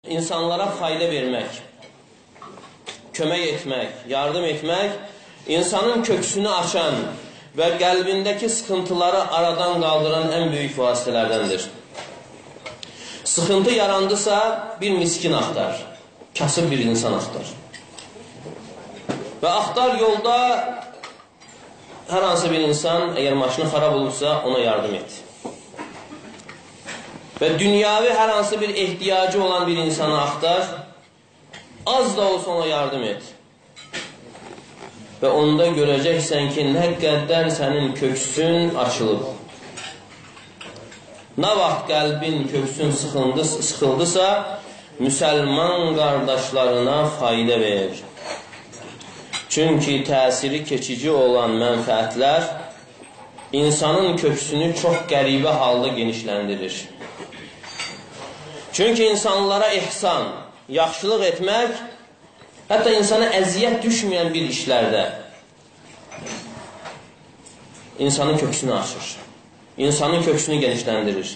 İnsanlara fayda vermək, kömək etmək, yardım etmək, insanın köksünü açan və qəlbindəki sıxıntıları aradan qaldıran ən böyük vasitələrdəndir. Sıxıntı yarandısa, bir miskin axtar, kasıb bir insan axtar. Və axtar yolda hər hansı bir insan, əgər maşını xarab olursa, ona yardım et. Və dünyavi hər hansı bir ehtiyacı olan bir insanı axtar, az da olsa ona yardım et. Və onda görəcəksən ki, nə qədər sənin köksün açılıb. Nə vaxt qəlbin, köksün sıxıldısa, müsəlman qardaşlarına fayda verir. Çünki təsiri keçici olan mənfəətlər insanın köksünü çox qəribə halda genişləndirir. Çünki insanlara ehsan, yaxşılıq etmək, hətta insana əziyyət düşməyən bir işlərdə insanın köksünü açır, insanın köksünü genişləndirir.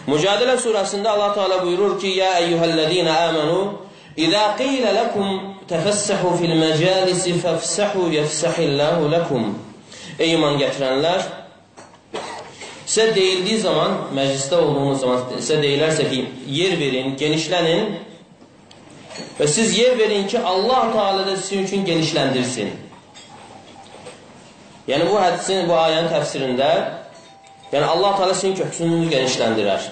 Mücadilə surəsində Allah Teala buyurur ki, Ya eyyuhəl-ləzīnə əmənu, İzə qilə ləkum təfəssəhu fil-məcalisi fəfsəhu yəfsəhilləhu ləkum. Ey iman gətirənlər, sizə deyildiyi zaman, məclisdə olduğunuz zaman sizə deyilərsə ki, yer verin, genişlənin və siz yer verin ki, Allah Teala da sizin üçün genişləndirsin. Yəni, bu hədisin, bu ayənin təfsirində, yəni Allah Teala sizin köksünüzü genişləndirər.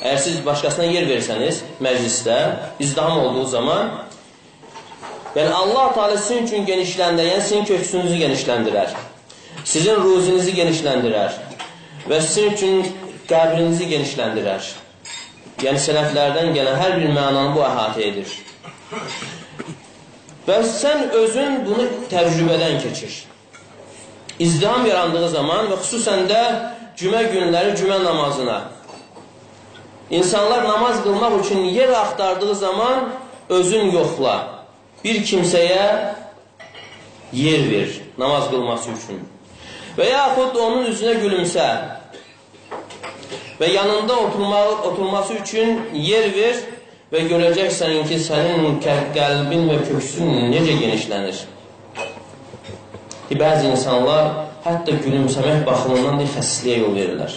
Əgər siz başqasına yer versəniz, məclisdə, izdiham olduğu zaman, yəni Allah Teala sizin üçün genişləndirər, yəni sizin köksünüzü genişləndirər, sizin ruzinizi genişləndirər və sizin üçün qəbrinizi genişləndirər. Yəni, sələflərdən gələn hər bir mənanı bu əhatə edir. Və sən özün bunu təcrübədən keçir. İzdiham yarandığı zaman və xüsusən də cümə günləri cümə namazına. İnsanlar namaz qılmaq üçün yer axtardığı zaman özün yoxla. Bir kimsəyə yer ver namaz qılması üçün. Və yaxud onun üzünə gülümsə və yanında oturması üçün yer ver və görəcəksən ki, sənin qəlbin və köksün necə genişlənir. Bəzi insanlar hətta gülümsəmək baxımından xəstəliyə yol verirlər.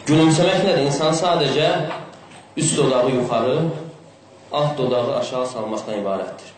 Gülümsəmək nədir? İnsan sadəcə üst dodağı yuxarı, alt dodağı aşağı salmaqdan ibarətdir.